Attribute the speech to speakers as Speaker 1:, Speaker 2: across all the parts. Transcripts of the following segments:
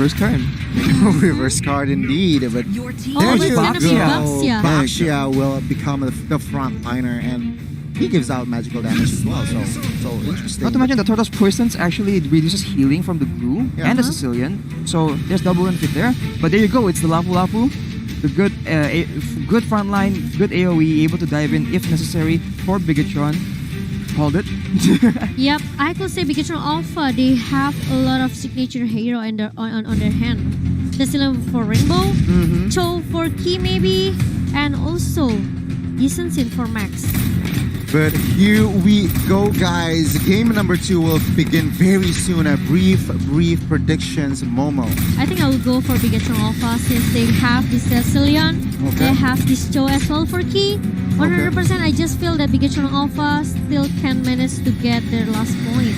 Speaker 1: Reverse card.
Speaker 2: Reverse card indeed, but
Speaker 3: Your team
Speaker 2: there
Speaker 3: is
Speaker 2: you
Speaker 3: gonna be
Speaker 2: go.
Speaker 3: Baxia.
Speaker 2: Baxia will become the front liner, and he gives out magical damage as well. So interesting.
Speaker 1: Not to mention the Turtle's poisons actually reduces healing from the glue and the Sicilian. So there's double benefit there. But there you go. It's the Lapu Lapu. The good, good front line, good AOE, able to dive in if necessary for Bigetron. Called it.
Speaker 3: Yep, I could say Bigetron Alpha, they have a lot of signature hero in their, on their hand. Sicilian for Rainbow, Cho for Key maybe, and also Sin for Max.
Speaker 2: But here we go, guys. Game number 2 will begin very soon. A brief predictions, Momo.
Speaker 3: I think I will go for Bigetron Alpha since they have this Sicilian, they have this Cho as well for Key. 100%, I just feel that Bigetron Alpha still can manage to get their last point.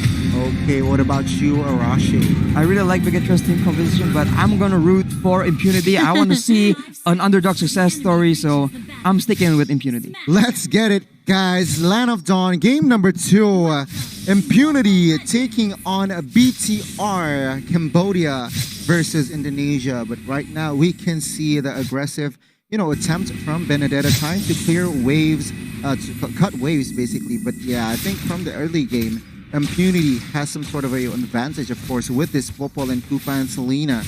Speaker 2: Okay, what about you, Arashi?
Speaker 1: I really like Bigetron's team composition, but I'm gonna root for Impunity. I want to see an underdog success story, so I'm sticking with Impunity.
Speaker 2: Let's get it, guys. Land of Dawn, game number 2. Impunity taking on BTR, Cambodia versus Indonesia. But right now, we can see the aggressive, attempt from Benedetta trying to clear waves, to cut waves basically. But yeah, I think from the early game, Impunity has some sort of an advantage, of course, with this Popol and Koopa and Selena.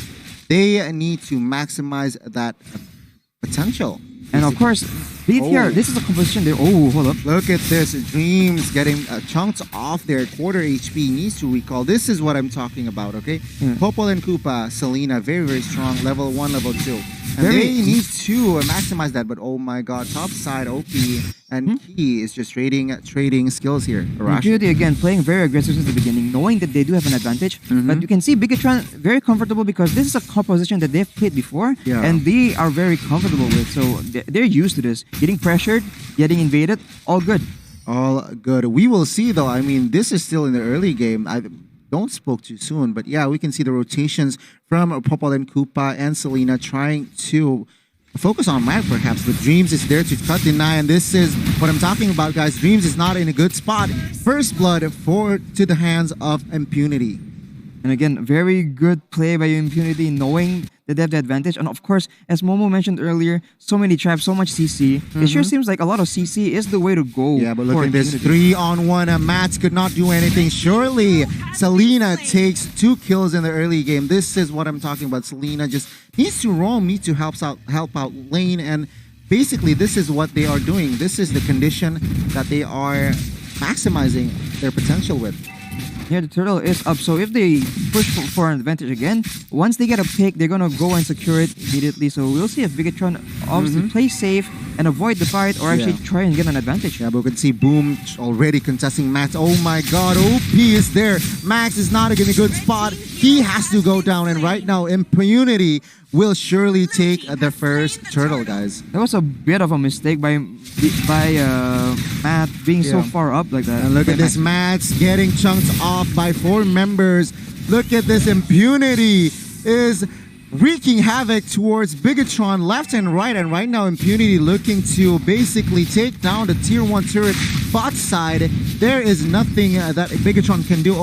Speaker 2: They need to maximize that potential.
Speaker 1: And of course, BTR, this is a composition there. Oh, hold up.
Speaker 2: Look at this. Dreams getting chunked off their quarter HP. Needs to recall. This is what I'm talking about, okay? Popol and Koopa, Selena, very, very strong. Level 1, level 2. And they need to maximize that. But oh my god, top side OP and Key is just trading skills here.
Speaker 1: Impunity again playing very aggressive since the beginning, knowing that they do have an advantage. But you can see Bigetron very comfortable because this is a composition that they've played before and they are very comfortable with. So they're used to this. Getting pressured, getting invaded, all good.
Speaker 2: All good. We will see though. I mean, this is still in the early game. I don't spoke too soon, but yeah, we can see the rotations from Popol and Koopa and Selena trying to focus on Matt perhaps, but Dreams is there to cut deny, and this is what I'm talking about, guys. Dreams is not in a good spot. First blood to the hands of Impunity.
Speaker 1: And again, very good play by Impunity, knowing that they have the advantage. And of course, as Momo mentioned earlier, so many traps, so much CC. It sure seems like a lot of CC is the way to go.
Speaker 2: Yeah, but look at this 3-on-1. Mats could not do anything. Surely, Selena takes 2 kills in the early game. This is what I'm talking about. Selena just needs to roam, needs to help out lane, and basically this is what they are doing. This is the condition that they are maximizing their potential with.
Speaker 1: Yeah, the turtle is up, so if they push for an advantage again, once they get a pick, they're gonna go and secure it immediately. So we'll see if Bigetron obviously plays safe and avoid the fight or actually try and get an advantage.
Speaker 2: Yeah, but we can see Boom already contesting Max. Oh my god, OP is there. Max is not in a good spot. He has to go down, and right now Impunity will surely take the first turtle, guys.
Speaker 1: That was a bit of a mistake by Matt being so far up like that.
Speaker 2: And look at this, Max getting chunked off by 4 members. Look at this, Impunity is wreaking havoc towards Bigetron left and right now Impunity looking to basically take down the tier 1 turret bot side. There is nothing that Bigetron can do.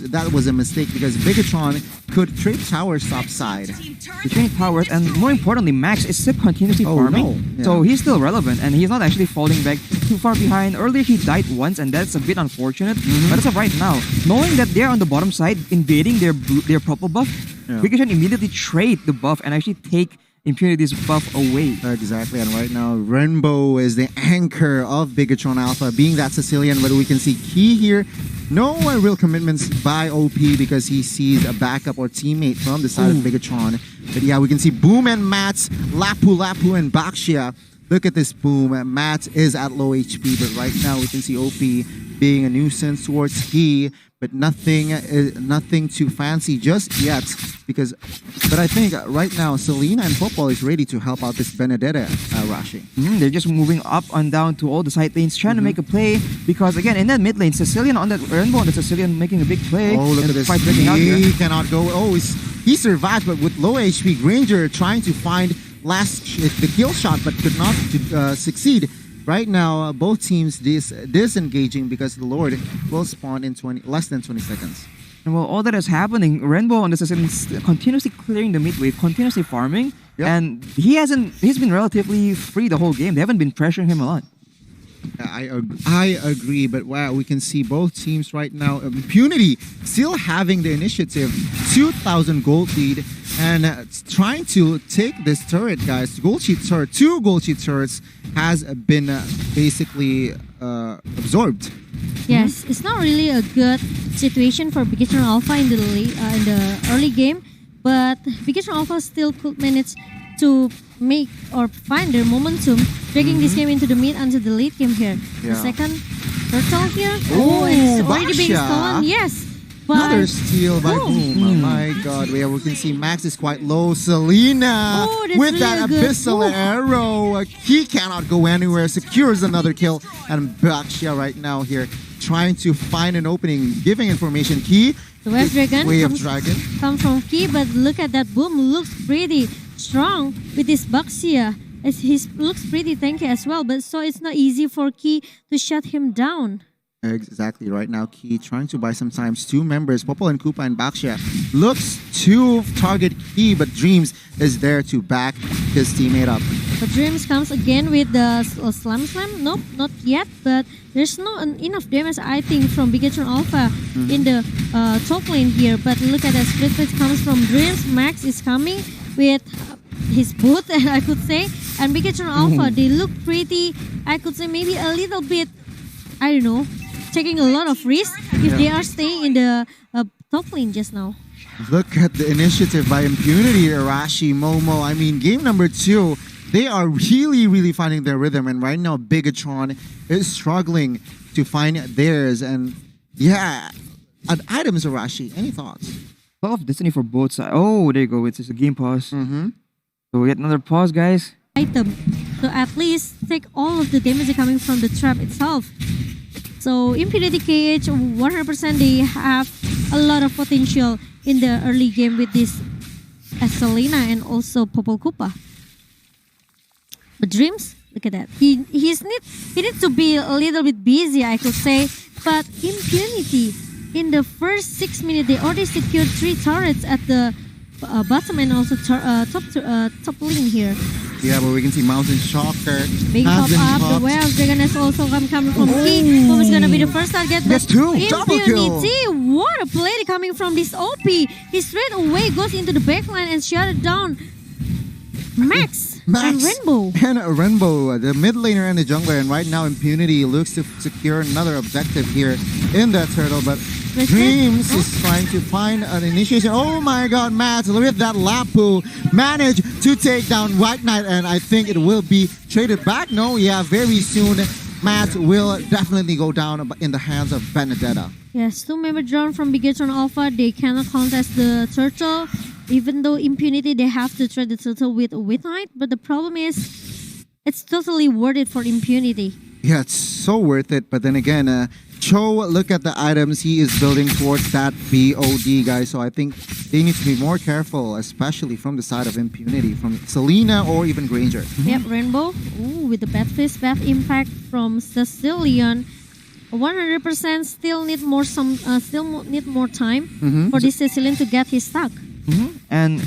Speaker 2: That was a mistake because Bigetron could trade towers top side.
Speaker 1: He traded towers, and more importantly, Max is still continuously farming. So he's still relevant and he's not actually falling back too far behind. Earlier he died once and that's a bit unfortunate. But as of right now, knowing that they're on the bottom side invading their purple buff, Bigetron immediately trade the buff and actually take Impunity's buff away.
Speaker 2: Exactly, and right now Rainbow is the anchor of Bigetron Alpha, being that Sicilian, but we can see Key here. No real commitments by OP because he sees a backup or teammate from the side of Bigetron. But yeah, we can see Boom and Mats, Lapu and Baxia. Look at this Boom. Matt is at low HP, but right now we can see OP being a nuisance towards Key, but nothing too fancy just yet. But I think right now Selena and Popol is ready to help out this Benedetta Rashi.
Speaker 1: They're just moving up and down to all the side lanes, trying to make a play. Because again, in that mid lane, Sicilian on that Rainbow, and the Sicilian making a big play.
Speaker 2: Oh, look at this! He cannot go. Oh, he survived, but with low HP, Granger trying to find the kill shot, but could not succeed. Right now, both teams disengaging because the Lord will spawn in less than 20 seconds.
Speaker 1: And while all that is happening, Rainbow on the Assassin is continuously clearing the mid wave, continuously farming, and he's been relatively free the whole game. They haven't been pressuring him a lot.
Speaker 2: I agree, but wow, we can see both teams right now. Impunity still having the initiative, 2,000 gold lead, and trying to take this turret, guys. Gold sheet turret, 2 gold sheet turrets has been basically absorbed.
Speaker 3: Yes, it's not really a good situation for Bigetron Alpha in the early game, but Bigetron Alpha still could manage to make or find their momentum, dragging this game into the mid until the late game here. The second turtle here. Oh, it's already being stolen. Yes. But
Speaker 2: another steal by Boom. Oh my god, we can see Max is quite low. Selena with
Speaker 3: really
Speaker 2: that abyssal arrow. He cannot go anywhere, secures another kill. And Baxia right now here trying to find an opening, giving information. Key,
Speaker 3: the Wave
Speaker 2: Dragon
Speaker 3: comes from Key, but look at that. Boom looks pretty strong with this Baxia. He looks pretty tanky as well, but so it's not easy for Key to shut him down.
Speaker 2: Exactly, right now Key trying to buy some time. 2 members, Popol and Koopa and Baxia, looks to target Key, but Dreams is there to back his teammate up.
Speaker 3: But Dreams comes again with the Slam. Nope, not yet, but there's not enough damage, I think, from Bigetron Alpha in the top lane here. But look at that split comes from Dreams. Max is coming with his boot, I could say. And Bigetron Alpha, they look pretty, I could say maybe a little bit, I don't know, taking a lot of risk if they are staying in the top lane just now.
Speaker 2: Look at the initiative by Impunity, Arashi, Momo. I mean, game number 2, they are really finding their rhythm. And right now, Bigetron is struggling to find theirs. And yeah, items, Arashi, any thoughts?
Speaker 1: A lot of destiny for both sides. Oh, there you go. It's just a game pause. So we get another pause, guys.
Speaker 3: Item. So at least take all of the damage coming from the trap itself. So Impunity KH, 100% they have a lot of potential in the early game with this Selena and also Popol Koopa. But Dreams, look at that. He needs to be a little bit busy, I could say. But Impunity, in the first 6 minutes, they already secured 3 turrets at the bottom and also top lane here.
Speaker 2: Yeah, but we can see Mountain Shocker.
Speaker 3: Big pop up. The Wave Dragon is also coming from Key. Who is gonna be the first target?
Speaker 2: That's 2. Double kill.
Speaker 3: What a play coming from this OP. He straight away goes into the backline and shut it down. Max and Rainbow.
Speaker 2: And Rainbow, the mid laner and the jungler. And right now Impunity looks to secure another objective here in that turtle. But Dreams is trying to find an initiation. Oh my god, Matt with that Lapu managed to take down White Knight, and I think it will be traded back. No, yeah, very soon Matt will definitely go down in the hands of Benedetta.
Speaker 3: Yes, 2 members drawn from Bigetron Alpha. They cannot contest the turtle. Even though Impunity, they have to trade the turtle with White Knight. But the problem is, it's totally worth it for Impunity.
Speaker 2: Yeah, it's so worth it. But then again, Cho, look at the items he is building towards that BOD, guys. So I think they need to be more careful, especially from the side of Impunity, from Selena or even Granger.
Speaker 3: Yep, Rainbow. Ooh, with the bad fist, bad impact from Sicilian. 100% still need more time for this Sicilian to get his stack.
Speaker 1: And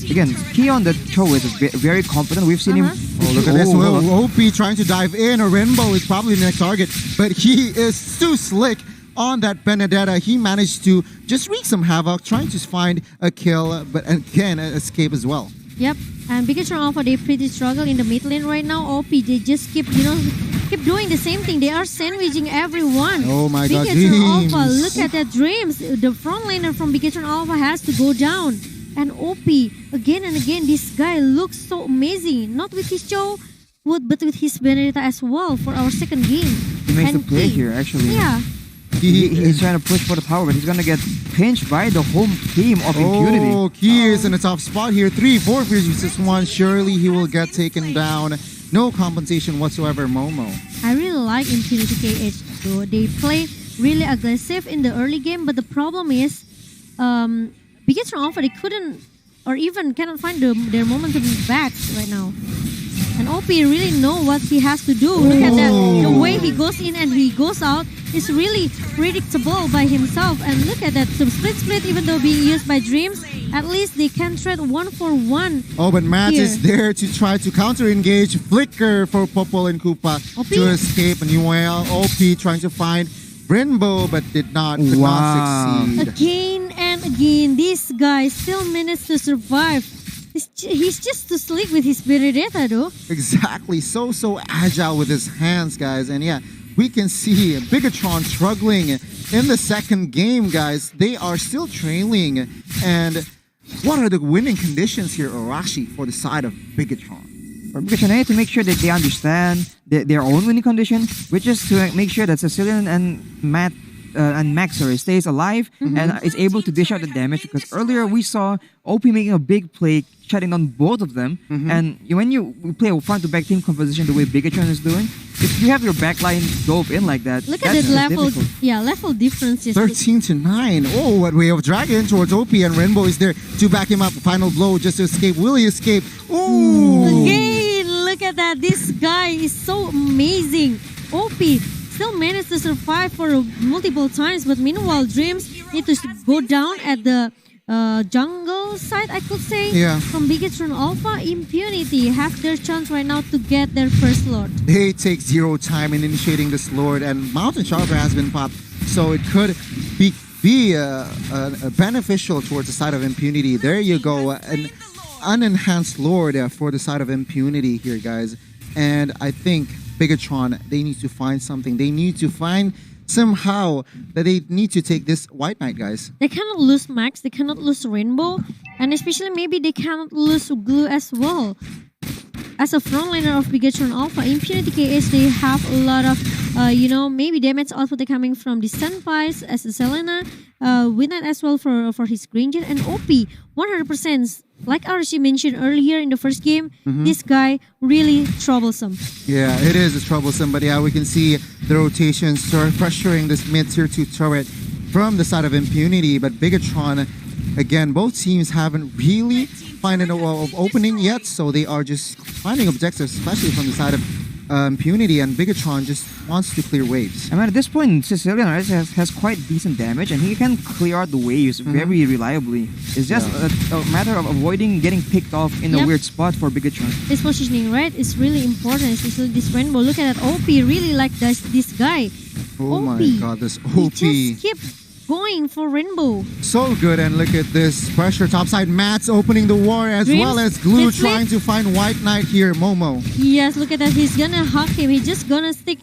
Speaker 1: again, Key on the Cho is very confident. We've seen him.
Speaker 2: Oh, look at this. OP trying to dive in. A Rainbow is probably the next target, but he is too slick on that Benedetta. He managed to just wreak some havoc, trying to find a kill, but again, escape as well.
Speaker 3: Yep, and Bigetron Alpha, they pretty struggle in the mid lane right now. OP, they just keep doing the same thing. They are sandwiching everyone.
Speaker 2: Oh my god,
Speaker 3: Bigetron Alpha, look at that Dreams. The front laner from Bigetron Alpha has to go down. And OP, again and again, this guy looks so amazing. Not with his Cho, but with his Benedetta as well for our second game.
Speaker 1: He makes a play here, actually.
Speaker 3: Yeah.
Speaker 1: He's trying to push for the tower, but he's gonna get pinched by the home team of Impunity.
Speaker 2: Oh, Key is in a tough spot here. 3-4 versus 1. Surely he will get taken down. No compensation whatsoever, Momo.
Speaker 3: I really like Impunity KH though. They play really aggressive in the early game, but the problem is, Bigetron Alpha, they couldn't or even cannot find their momentum back right now. And OP really know what he has to do. Look at that. The way he goes in and he goes out is really predictable by himself. And look at that. The split, even though being used by Dreams, at least they can trade 1-for-1.
Speaker 2: Oh, but Matt
Speaker 3: here.
Speaker 2: is there to try to counter-engage. Flicker for Popol and Koopa
Speaker 3: OP.
Speaker 2: to escape. And Noel, OP trying to find Rainbow, but could not succeed.
Speaker 3: Again and again, this guy still managed to survive. He's just too slick with his Benedetta though.
Speaker 2: Exactly. So agile with his hands, guys. And yeah, we can see Bigetron struggling in the second game, guys. They are still trailing. And what are the winning conditions here, Arashi, for the side of Bigetron?
Speaker 1: For Bigetron, they need to make sure that they understand their own winning condition, which is to make sure that Sicilian and Max stays alive and is able to dish out the damage, because earlier we saw OP making a big play, shutting down both of them. And when you play a front-to-back team composition the way Bigetron is doing, if you have your backline dove in like that,
Speaker 3: look at that level.
Speaker 1: difficult.
Speaker 3: Yeah, level differences.
Speaker 2: 13-9. Oh, what way of dragging towards OP, and Rainbow is there to back him up. Final blow just to escape. Will he escape? Ooh!
Speaker 3: Again, look at that. This guy is so amazing. OP still managed to survive for multiple times, but meanwhile, Dreams need to go down at the jungle side, I could say.
Speaker 2: Yeah.
Speaker 3: From Bigetron Alpha, Impunity have their chance right now to get their first Lord.
Speaker 2: They take 0 time in initiating this Lord, and Mountain Chopper has been popped, so it could be beneficial towards the side of Impunity. There you go, an unenhanced Lord for the side of Impunity here, guys. And I think Bigetron, they need to find something. They need to find somehow that they need to take this White Knight, guys.
Speaker 3: They cannot lose Max, they cannot lose Rainbow, and especially maybe they cannot lose Glue as well. As a frontliner of Bigetron Alpha, Impunity KH, they have a lot of, maybe damage output coming from the Senpais as a Selena, Winnet as well for his Granger, and OP, 100%. Like RSG mentioned earlier in the first game, this guy really troublesome.
Speaker 2: Yeah, it is troublesome, but yeah, we can see the rotations start pressuring this mid-tier 2 turret from the side of Impunity, but Bigetron, again, both teams haven't really found an opening yet, so they are just finding objectives, especially from the side of Impunity, and Bigetron just wants to clear waves.
Speaker 1: I mean, at this point, Sicilian has quite decent damage, and he can clear out the waves very reliably. It's just a matter of avoiding getting picked off in a weird spot for Bigetron.
Speaker 3: This positioning, right, is really important, especially this Rainbow. Look at that, OP really like this guy.
Speaker 2: Oh
Speaker 3: OP.
Speaker 2: my god, this OP.
Speaker 3: He just keep going for Rainbow.
Speaker 2: So good, and look at this pressure topside. Matt's opening the war as
Speaker 3: Dreams,
Speaker 2: well as Glue
Speaker 3: let's
Speaker 2: trying to find White Knight here, Momo.
Speaker 3: Yes, look at that. He's gonna hug him. He's just gonna stick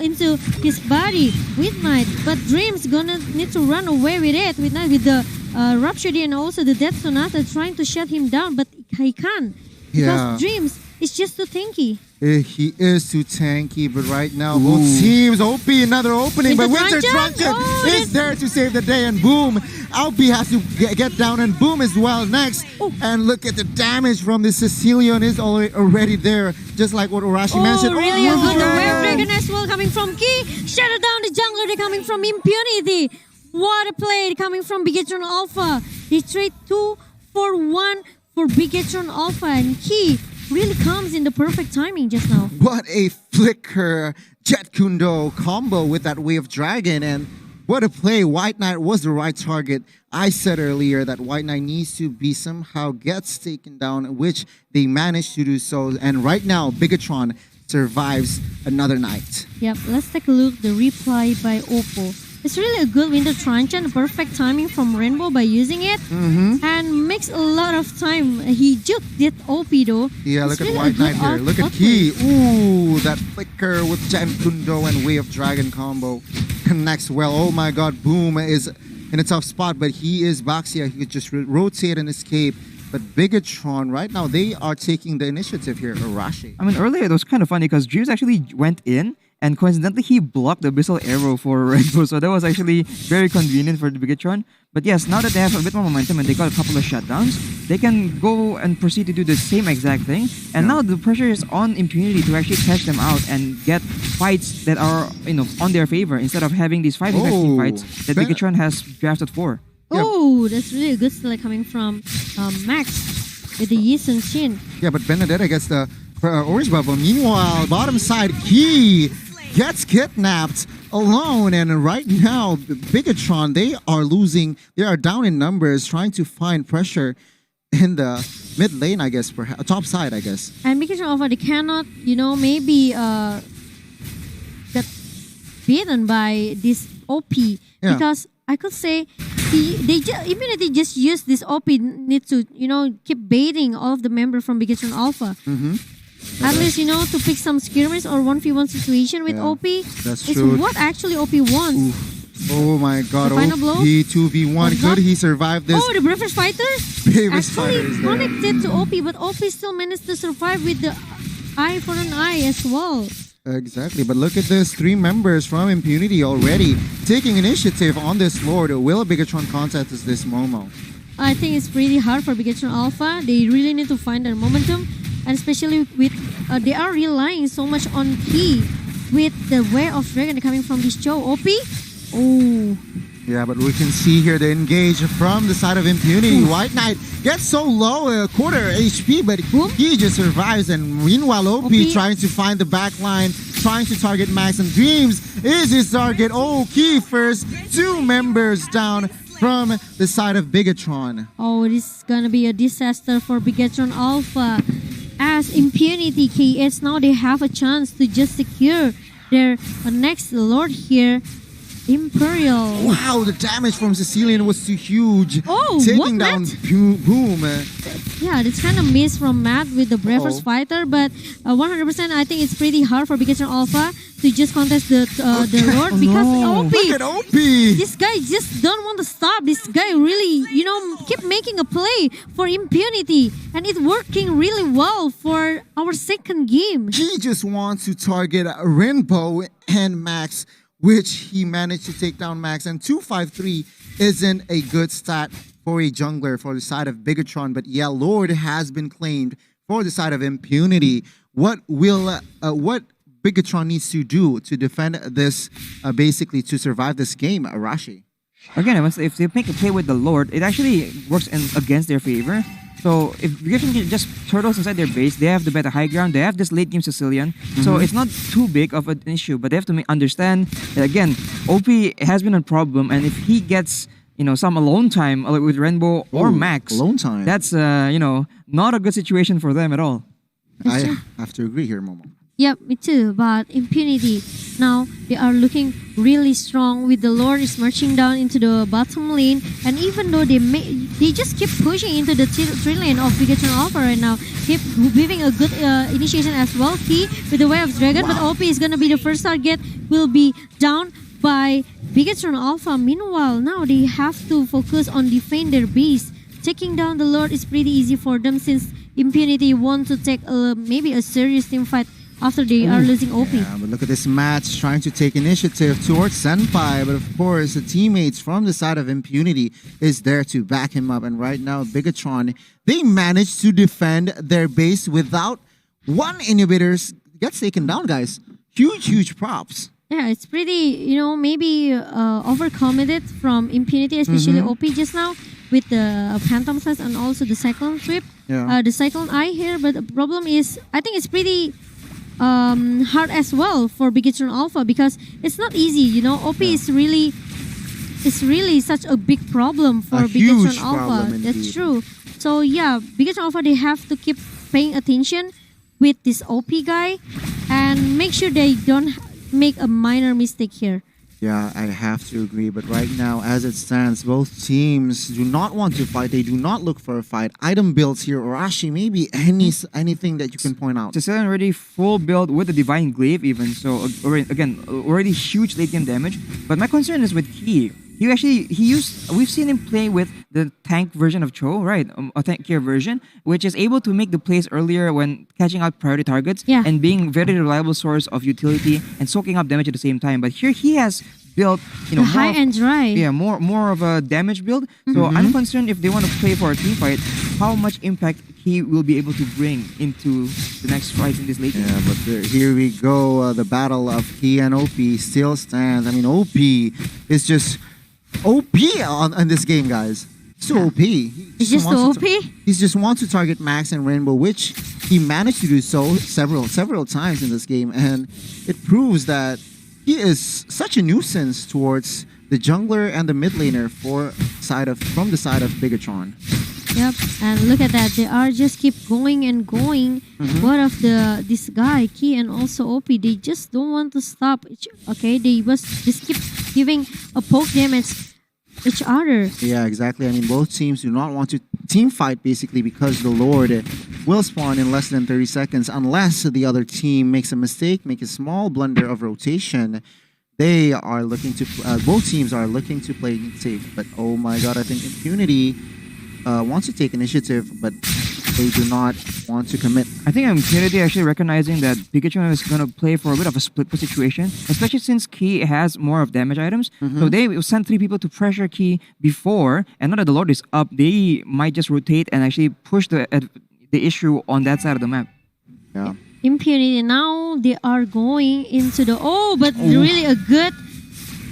Speaker 3: into his body with Knight. But Dreams gonna need to run away with it. With the Rupture D and also the Death Sonata trying to shut him down. But he can't. Because Dreams is just too tanky.
Speaker 2: He is too tanky, but right now both teams, OP another opening, but Winter Truncheon is there to save the day, and boom, OP has to get down, and boom as well next. And look at the damage from the Sicilian is already there, just like what Arashi mentioned.
Speaker 3: Really a good Wave Dragon as well coming from Key. Shut it down, the jungler, they're coming from Impunity. What a play coming from Bigetron Alpha. They trade 2 for 1 for Bigetron Alpha, and Key really comes in the perfect timing just now.
Speaker 2: What a flicker Jet Kundo combo with that Wave Dragon, and what a play. White Knight was the right target. I said earlier that White Knight needs to be somehow gets taken down, which they managed to do so, and right now Bigetron survives another night.
Speaker 3: Yep, let's take a look the replay by Oppo. It's really a good Winter Truncheon, perfect timing from Rainbow by using it, and makes a lot of time. He juked it OP though.
Speaker 2: Yeah,
Speaker 3: it's
Speaker 2: look
Speaker 3: really
Speaker 2: at White Knight here. Look at Key. Ooh, that flicker with Jet Kundo and Wave Dragon combo connects well. Oh my god, Boom is in a tough spot, but he is Baxia. He could just rotate and escape. But Bigetron, right now, they are taking the initiative here, Arashi.
Speaker 1: I mean, earlier it was kind of funny because Dreams actually went in, and coincidentally, he blocked the Abyssal Arrow for Rainbow, so that was actually very convenient for the Bigetron. But yes, now that they have a bit more momentum and they got a couple of shutdowns, they can go and proceed to do the same exact thing. And now the pressure is on Impunity to actually catch them out and get fights that are, on their favor instead of having these 5 team fights that Bigetron has drafted for.
Speaker 3: Oh, that's really a good select coming from Max with the Yi Sun Shin.
Speaker 2: Yeah, but Benedetta gets the Orange Bubble. Meanwhile, bottom side, Key gets kidnapped alone. And right now, Bigetron, they are losing. They are down in numbers, trying to find pressure in the mid lane, I guess, perhaps top side, I guess.
Speaker 3: And Bigetron Alpha, they cannot, maybe get beaten by this OP because I could say Impunity just use this OP need to keep baiting all of the members from Bigetron Alpha. At least to pick some skirmish or 1v1 situation with OP.
Speaker 2: That's
Speaker 3: it's
Speaker 2: true.
Speaker 3: what actually OP wants.
Speaker 2: Oh my god,
Speaker 3: The final blow?
Speaker 2: OP 2v1. Could he survive this?
Speaker 3: Oh, the Breakfast Fighter
Speaker 2: Breakfast
Speaker 3: actually
Speaker 2: Fighter is there.
Speaker 3: connected to OP, but OP still managed to survive with the eye for an eye as well.
Speaker 2: Exactly, but look at this. 3 members from Impunity already taking initiative on this Lord. Will Bigetron contest this Momo?
Speaker 3: I think it's pretty hard for Bigetron Alpha. They really need to find their momentum, and especially with they are relying so much on Key with the Way of Dragon coming from this show. OP? Oh.
Speaker 2: Yeah, but we can see here the engage from the side of Impunity. White Knight gets so low, quarter HP, but he just survives. And meanwhile, OP trying to find the back line, trying to target Max, and Dreams is his target. Oh, Key first. 2 members down from the side of Bigetron.
Speaker 3: Oh, this is gonna be a disaster for Bigetron Alpha. As Impunity KH, now they have a chance to just secure their next Lord here. Imperial.
Speaker 2: Wow, the damage from Sicilian was too huge.
Speaker 3: Oh,
Speaker 2: taking
Speaker 3: what,
Speaker 2: down
Speaker 3: Matt?
Speaker 2: Boom.
Speaker 3: Yeah, it's kind of miss from Matt with the Breakfast Fighter, but 100% I think it's pretty hard for Bigetron Alpha to just contest the Lord because OP.
Speaker 2: Look at OP.
Speaker 3: This guy just don't want to stop. This guy really, keep making a play for Impunity, and it's working really well for our second game.
Speaker 2: He just wants to target Rainbow and Max, which he managed to take down Max. And 253 isn't a good stat for a jungler for the side of Bigetron. But yeah, Lord has been claimed for the side of Impunity. What Bigetron needs to do to defend this, basically to survive this game, Arashi?
Speaker 1: Again, if they make a play with the Lord, it actually works against their favor. So if Bigetron can just turtles inside their base, they have the better high ground, they have this late game Sicilian, so it's not too big of an issue, but they have to understand that again, OP has been a problem, and if he gets some alone time with Rainbow or Max,
Speaker 2: alone time.
Speaker 1: that's not a good situation for them at all.
Speaker 2: I have to agree here, Momo.
Speaker 3: Yep, me too. But Impunity, now they are looking really strong with the Lord is marching down into the bottom lane. And even though they just keep pushing into the tree lane of Bigetron Alpha right now, keep giving a good initiation as well. Key with the Way of Dragon, but OP is gonna be the first target, will be down by Bigetron Alpha. Meanwhile, now they have to focus on defend their base. Taking down the Lord is pretty easy for them since Impunity want to take maybe a serious team fight after they are losing OP.
Speaker 2: Yeah, but look at this match trying to take initiative towards Senpai, but of course the teammates from the side of Impunity is there to back him up. And right now Bigetron, they managed to defend their base without one inhibitors gets taken down, guys. Huge props.
Speaker 3: Yeah, it's pretty, maybe overcommitted from Impunity, especially OP just now with the Phantom Size and also the Cyclone Sweep.
Speaker 2: Yeah.
Speaker 3: The Cyclone Eye here, but the problem is, I think it's pretty hard as well for Bigetron Alpha because it's not easy, OP is really such a big problem for Bigetron Alpha. That's true. So yeah, Bigetron Alpha, they have to keep paying attention with this OP guy and make sure they don't make a minor mistake here.
Speaker 2: Yeah, I have to agree. But right now, as it stands, both teams do not want to fight. They do not look for a fight. Item builds here, Arashi, maybe anything that you can point out.
Speaker 1: Sicilian already full build with the Divine Glaive even, so already huge late game damage. But my concern is with Key. We've seen him play with the tank version of Cho, right? A tankier version, which is able to make the plays earlier when catching out priority targets and being very reliable source of utility and soaking up damage at the same time. But here he has built,
Speaker 3: high and dry.
Speaker 1: Yeah, more of a damage build. So I'm concerned if they want to play for a team fight, how much impact he will be able to bring into the next fight in this late game.
Speaker 2: Yeah, but here we go. The battle of Key and OP still stands. I mean, OP is just OP on this game, guys. So OP.
Speaker 3: It's just so OP.
Speaker 2: He just wants to target Max and Rainbow, which he managed to do so several times in this game, and it proves that he is such a nuisance towards the jungler and the mid laner from the side of Bigetron.
Speaker 3: Yep, and look at that. They are just keep going and going. What of this guy, Key and also OP? They just don't want to stop. Okay, they just keep giving a poke damage each other.
Speaker 2: Yeah, exactly. I mean, both teams do not want to team fight basically because the Lord will spawn in less than 30 seconds unless the other team makes a mistake, make a small blunder of rotation. They are looking to both teams are looking to play safe. But oh my god, I think Impunity wants to take initiative, but they do not want to commit.
Speaker 1: I think Impunity actually recognizing that Bigetron is going to play for a bit of a split push situation, especially since Key has more of damage items. So they will send 3 people to pressure Key before, and now that the Lord is up, they might just rotate and actually push the issue on that side of the map.
Speaker 2: Yeah.
Speaker 3: Impunity now they are going into the really a good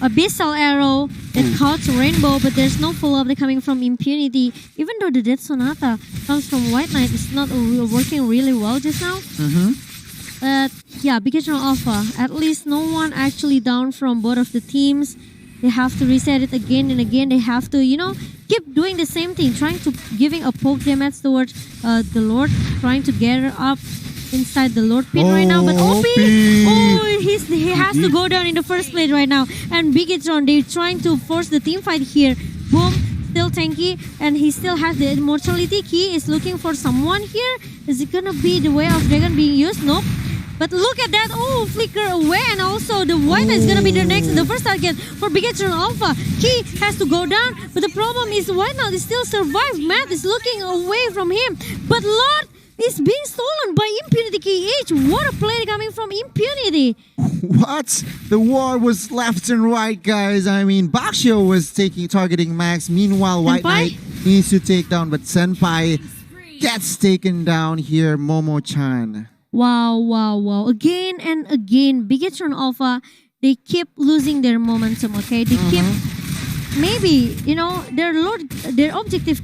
Speaker 3: abyssal arrow that caught Rainbow, but there's no follow-up coming from Impunity. Even though the Death Sonata comes from White Knight, it's not working really well just now. But yeah, Bigetron Alpha, at least no one actually down from both of the teams. They have to reset it again and again. They have to, keep doing the same thing, trying to giving a poke damage towards the Lord, trying to gather up inside the Lord pit right now. But OP! He has to go down in the first place right now. And Bigetron, they're trying to force the team fight here. Boom! Still tanky, and he still has the immortality. Key is looking for someone here. Is it gonna be the way of dragon being used? Nope. But look at that. Flicker away, and also the White is gonna be the first target for Bigetron Alpha. Key has to go down, but the problem is White Knight is still survived. Matt is looking away from him, but Lord is being stolen by Impunity KH. What a play coming from Impunity.
Speaker 2: What? The war was left and right, guys. I mean, Bakshio was targeting Max. Meanwhile, White Knight needs to take down, but Senpai gets taken down here. Momo-chan.
Speaker 3: Wow. Again and again, Bigetron Alpha, they keep losing their momentum, okay? They keep... Maybe, their objective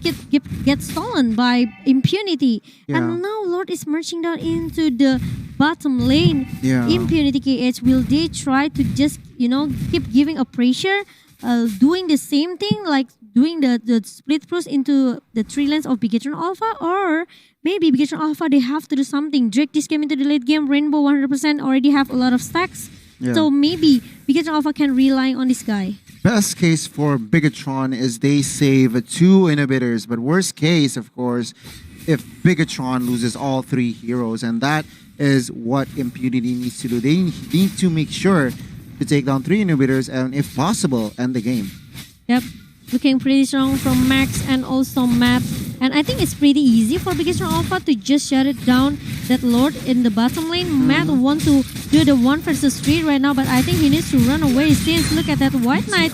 Speaker 3: gets stolen by Impunity.
Speaker 2: Yeah.
Speaker 3: And now Lord is marching down into the bottom lane.
Speaker 2: Yeah.
Speaker 3: Impunity KH, will they try to just, keep giving a pressure? Doing the same thing, like doing the split push into the 3 lanes of Bigetron Alpha? Or maybe Bigetron Alpha, they have to do something. Drake this game into the late game. Rainbow 100% already have a lot of stacks.
Speaker 2: Yeah.
Speaker 3: So maybe Bigetron Alpha can rely on this guy.
Speaker 2: Best case for Bigetron is they save 2 inhibitors, but worst case, of course, if Bigetron loses all 3 heroes, and that is what Impunity needs to do. They need to make sure to take down 3 inhibitors and, if possible, end the game.
Speaker 3: Yep. Looking pretty strong from Max and also Matt. And I think it's pretty easy for Bigetron Alpha to just shut it down, that Lord in the bottom lane. Matt wants to do the 1 versus 3 right now, but I think he needs to run away since look at that White Knight.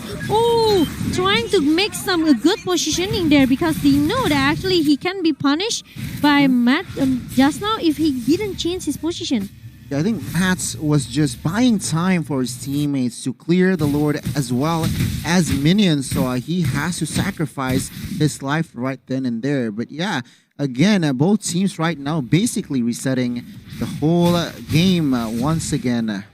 Speaker 3: Trying to make some good positioning there because they know that actually he can be punished by Matt just now if he didn't change his position.
Speaker 2: I think Mats was just buying time for his teammates to clear the Lord as well as minions, so he has to sacrifice his life right then and there. But yeah, again, both teams right now basically resetting the whole game once again.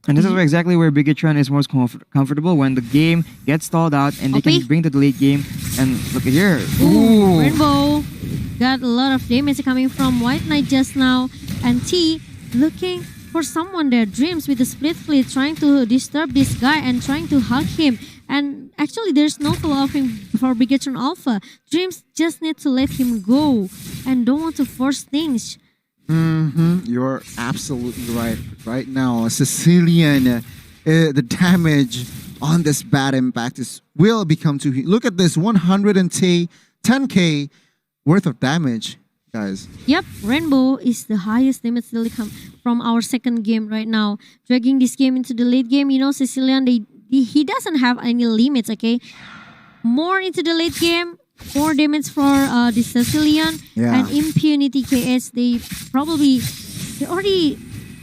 Speaker 1: And this is exactly where Bigetron is most comfortable, when the game gets stalled out and they can bring to the late game. And look at here.
Speaker 3: Ooh. Rainbow got a lot of damage coming from White Knight just now. And T looking for someone there. Dreams with the split fleet trying to disturb this guy and trying to hug him. And actually there's no follow-up for Bigetron Alpha. Dreams just need to let him go and don't want to force things.
Speaker 2: You're absolutely right. Right now, Sicilian, the damage on this bad impact will become too huge. Look at this, 110k worth of damage, guys.
Speaker 3: Yep, Rainbow is the highest damage still come from our second game right now. Dragging this game into the late game, Sicilian, he doesn't have any limits, okay? More into the late game, more damage for the Sicilian.
Speaker 2: Yeah.
Speaker 3: And Impunity KH, they already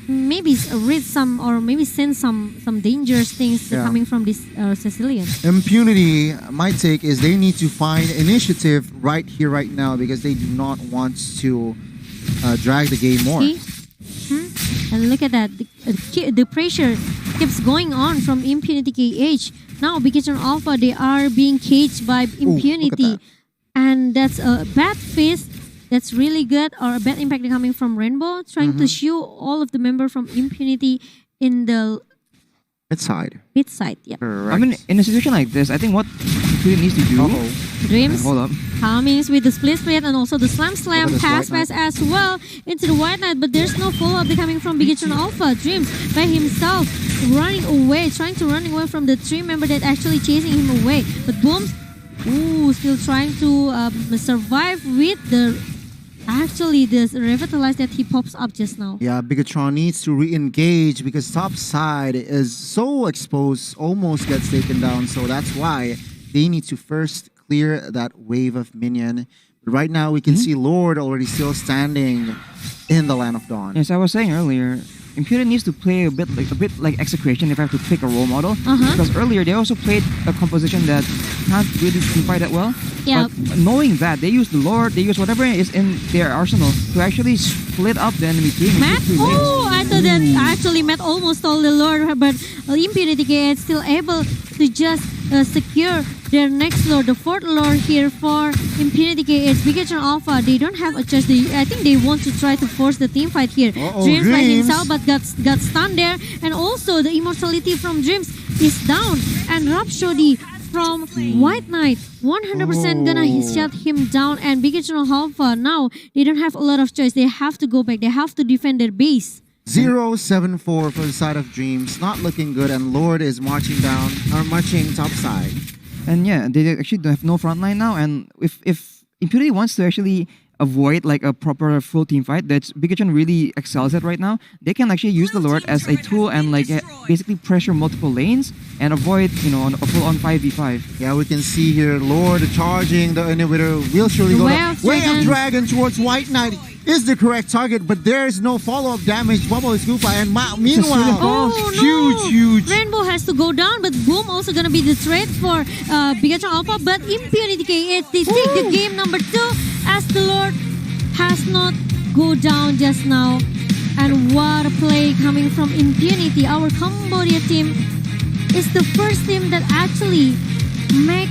Speaker 3: maybe read some or maybe sense some dangerous things
Speaker 2: Yeah.
Speaker 3: coming from this Sicilian.
Speaker 2: Impunity, my take is they need to find initiative right here, right now, because they do not want to drag the game more.
Speaker 3: See? And look at that. The pressure keeps going on from Impunity KH. Now, Bigetron Alpha, they are being caged by Impunity.
Speaker 2: that.
Speaker 3: And that's a bad phase. That's really good. Or a bad impact coming from Rainbow. Trying to shoot all of the members from Impunity in the
Speaker 2: Mid side.
Speaker 3: mid side. Yeah.
Speaker 2: Correct.
Speaker 1: I mean, in a situation like this, I think what Impunity needs to do.
Speaker 2: Uh-oh.
Speaker 3: Dreams.
Speaker 1: Hold up.
Speaker 3: Cummings with the split and also the slam
Speaker 2: Look at this
Speaker 3: pass
Speaker 2: White
Speaker 3: pass as well into the White Knight, but there's no follow-up coming from Bigetron Alpha. Dreams by himself running away, trying to run away from the 3 member that actually chasing him away. But Booms, still trying to survive with the revitalize that he pops up just now.
Speaker 2: Yeah, Bigetron needs to re-engage because top side is so exposed, almost gets taken down. So that's why they need to first clear that wave of minion. But right now we can see Lord already still standing in the Land of Dawn.
Speaker 1: Yes, I was saying earlier, Impunity needs to play a bit like Execration if I have to pick a role model. Because earlier they also played a composition that can't really fight that well.
Speaker 3: Yeah.
Speaker 1: But knowing that, they use the Lord, they use whatever is in their arsenal to actually split up the enemy team.
Speaker 3: Matt? I thought that actually Matt almost stole the Lord, but Impunity KH is still able to just secure their next Lord, the 4th Lord here for Impunity KH. Bigetron Alpha, they don't have a choice. I think they want to try to force the team fight here. Dreams by himself, but got stunned there. And also the immortality from Dreams is down. And Rhapsody from White Knight, 100% gonna shut him down. And Bigetron Alpha, now they don't have a lot of choice. They have to go back. They have to defend their base.
Speaker 2: 0-7-4 for the side of Dreams, not looking good, and Lord is marching top side.
Speaker 1: And yeah, they actually have no front line now. And if Impunity wants to actually avoid like a proper full team fight that Bigetron really excels at right now, they can actually use the Lord as a tool and like basically pressure multiple lanes and avoid, a full-on 5v5.
Speaker 2: Yeah, we can see here Lord charging the inhibitor. Will surely go down. Way of Dragon towards White Knight is the correct target, but there's no follow-up damage. Bubble is Koopa, and meanwhile, huge.
Speaker 3: Rainbow has to go down, but Boom also gonna be the threat for Bigetron Alpha. But Impunity KH, they take the game number 2 as the Lord has not go down just now. And what a play coming from Impunity. Our Cambodia team is the first team that actually make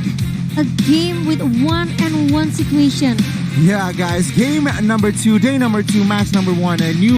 Speaker 3: a game with 1-on-1 situation.
Speaker 2: Yeah, guys, game number 2, day number 2, match number 1, a new